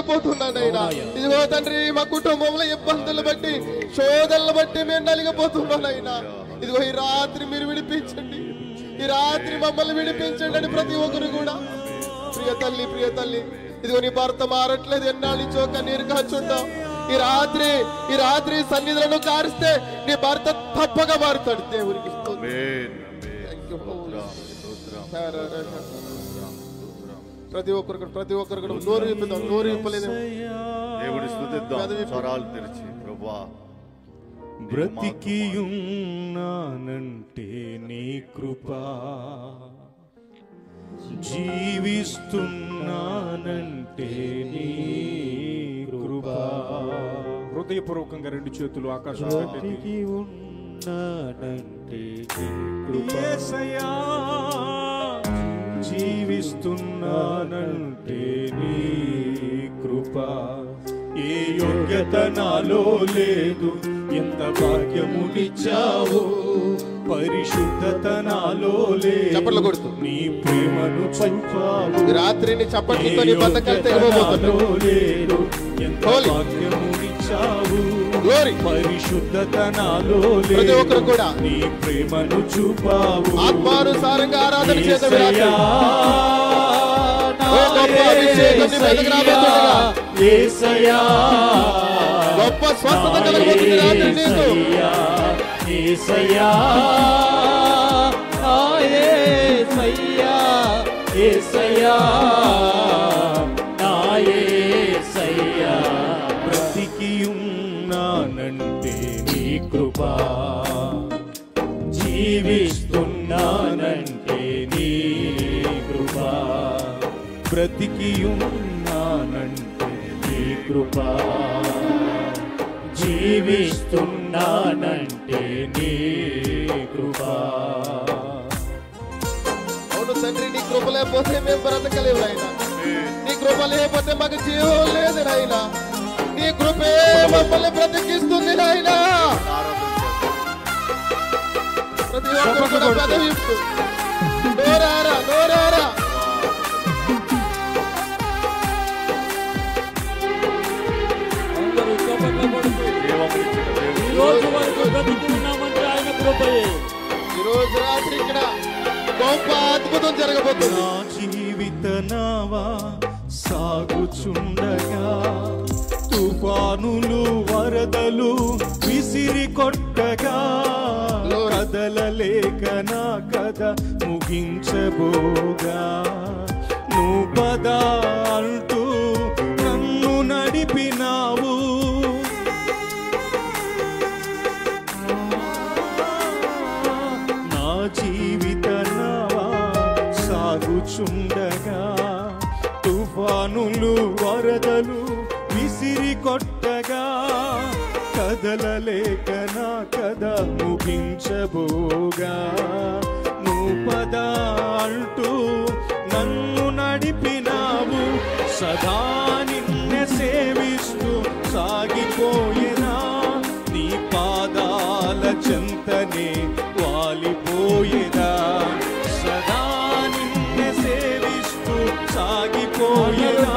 నలిగిపోతున్నానైనా. ఇదిగో తండ్రి, మా కుటుంబంలో ఇబ్బందులు బట్టి, శోధనలు బట్టి మేము నలిగిపోతున్నానైనా. ఇదిగో ఈ రాత్రి మీరు విడిపించండి, ఈ రాత్రి మమ్మల్ని విడిపించండి అని ప్రతి ఒక్కరు కూడా. ప్రియ తల్లి, ప్రియ తల్లి, ఇదిగో నీ భర్త మారట్లేదు, ఎన్నాళ్ళ నుంచో కన్నీరు కాచుంటాం. ఈ రాత్రి సన్నిధులను కారిస్తే నీ భర్త తప్పగా మారుతాడు. దేవునికి ప్రతి ఒక్కరు కూడా నోరు విప్పుదాం. నోరు విప్పలేదు దేవుని స్తుతిద్దాం స్వరాలు తెరిచి. ప్రభువా, బ్రతికియున్నానంటే నీ కృపా, జీవిస్తున్నానంటే నీ కృపా. హృదయపూర్వకంగా రెండు చేతులు ఆకాశం బ్రతికి ఉన్నానంటే యేసయ్యా, జీవిస్తున్నానంటే నీ కృపా. ఏ యోగ్యత నాలో లేదు, ఎంత భాగ్యమునిచ్చావు. పరిశుద్ధత నాలో లేదు, నీ ప్రేమను పంచావు. రాత్రిని చప్పట్లతో నీ బంధకాలు తెగబోతున్నాడు. ఎంత భాగ్యమునిచ్చావు. పరిశుద్ధత నాలో ప్రతి ఒక్కరు కూడా నీ ప్రేమను చూపావు. ఆత్మానుసారంగా ఆరాధన చేద్దాం. గొప్ప స్వస్థత కలగబోతుంది రాత్రి నీకు. యేసయ్యా, యేసయ్యా, యేసయ్యా, నా యేసయ్యా. బ్రతికియున్నానంటే నీ కృపా, జీవిస్తున్నానంటే నీ కృపా. బ్రతికియున్నానంటే నీ కృపా, జీవిస్తున్నానంటే నీ కృపా. అవును తండ్రి, నీ కృప లేకపోతే మేము బ్రతకలేవు నాయనా. నీ కృప లేకపోతే మాకు జీవం లేదు నాయనా. నీ కృపే మమ్మల్ని బ్రతికిస్తుంది నాయనా. ప్రతి ఒక్కరు కూడా పదవి నోరారా, నోరారా. ఈ రోజు రాత్రి ఇక్కడ గొప్ప అద్భుతం జరగబోతుంది. నా జీవిత నావా సాగుచుండగా, తుఫానులు వరదలు విసిరి కొట్టగా, కదలలేక నా కథ ముగించబోగా, నువ్వు పద అంటూ నన్ను నడిపినావు. నా జీవిత నావా సాగుచుండగా, తుఫానులు వరదలు విసిరి కొట్టగా, కదలలేక నా కథ ముగించబోగా, నువ్వు పద అంటూ నన్ను నడిపినావు. సదా నిన్నే సేవిస్తూ సాగిపోయేనా, నీ పాదాల చెంతనే వాలిపోయేదా. సదా నిన్నే సేవిస్తూ సాగిపోయేనా,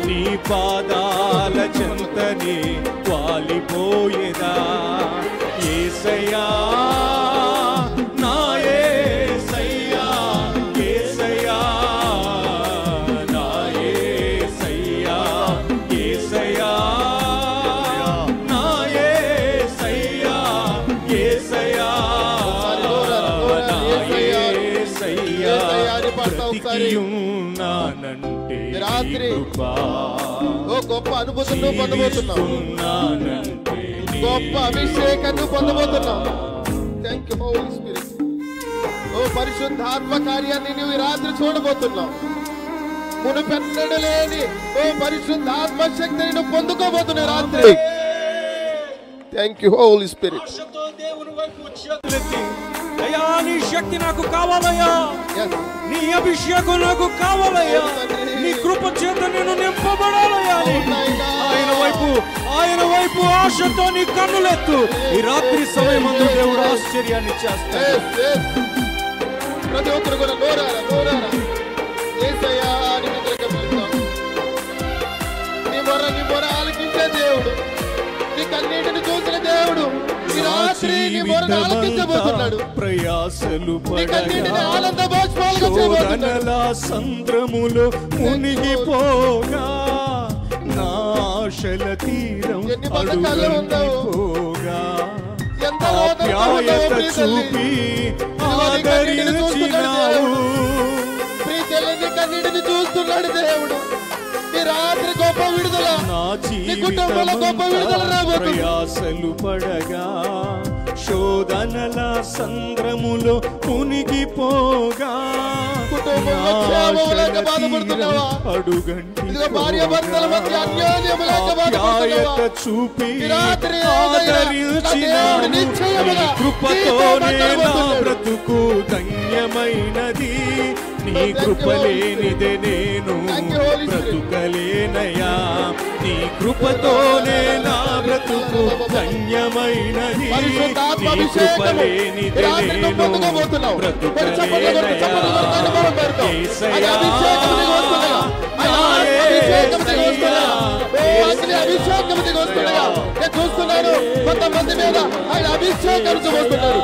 నీ పాదాల చెంతనే వాలిపోయేదా. యేసయ్యా, నా యేసయ్యా, యేసయ్యా, నా యేసయ్యా, యేసయ్యా, నా యేసయ్యా, యేసయ్యా, నా యేసయ్యా. బ్రతికియున్నానంటే రాత్రి గొప్ప అనుభూతులు పొందబోతున్నావు, గొప్ప అభిషేకాన్ని పొందబోతున్నావు. Thank you Holi spirit. ఓ పరిశుద్ధాత్మ కార్యాన్ని నువ్వు ఈ రాత్రి చూడబోతున్నావు. మునుపెన్నడు లేని ఓ పరిశుద్ధాత్మ శక్తిని నువ్వు పొందుకోబోతున్నావు రాత్రి. Thank you Holi Spirit. అయ్యా, నీ శక్తి నాకు కావాలయ్యా, నీ అభిషేకం నాకు కావాలయ్యా, నీ కృప చేత నేను నింపబడాలయ్యా. ఆయన వైపు ఆశతో నీ కన్నులెత్తు. ఈ రాత్రి సమయమందు దేవుడు ఆశ్చర్యాన్ని చేస్తాడు. ప్రతి ఒక్కరు కూడా నోరారా, నోరారా. యేసయ్యా అని పిలుద్దాం. నీ మొర ఆలకించే దేవుడు, నీ కన్నీటిని చూసిన దేవుడు ఈ రాత్రి నీ మొరను ఆలకించబోతున్నాడు. ప్రయాసలు నీ కన్నీటిని ఆనంద బాష్పాలుగా చేయబోతున్నాడు. సంద్రములో మునిగిపోగా నా ఆశల తీరం అడుగంటిపోగా ఆప్యాయత చూపి ఆదరించినావు. ప్రీతిని కన్నీటిని చూస్తున్నాడు దేవుడు. ఈ రాత్రి గొప్ప విడుదల, నీ కుటుంబంలో గొప్ప విడుదల రాబోతుంది. ప్రయాసలు పడగా శోధనల సంద్రములో మునిగిపోగా కుటుంబంలో క్షేమం లేక బాధపడుతున్నావా? ఇదిగో భార్య భర్తల మధ్య అన్యోన్యం లేక బాధపడుతున్నావా? చూపి ఈ రాత్రి ఆదరించినావు. నీ కృపతోనే నా బ్రతుకు ధన్యమైనది. నీ కృపలేనిదే నేను బ్రతుకలేనయా. నీ కృపతోనే నా బ్రతుకు ధన్యమైనది. నీ కృపలేనిదే నేను బ్రతుకలేనయా. యేసయ్యా అభిషేకం చూస్తున్నాను, కొంతమంది మీద ఆయన అభిషేకం చూస్తున్నాడు.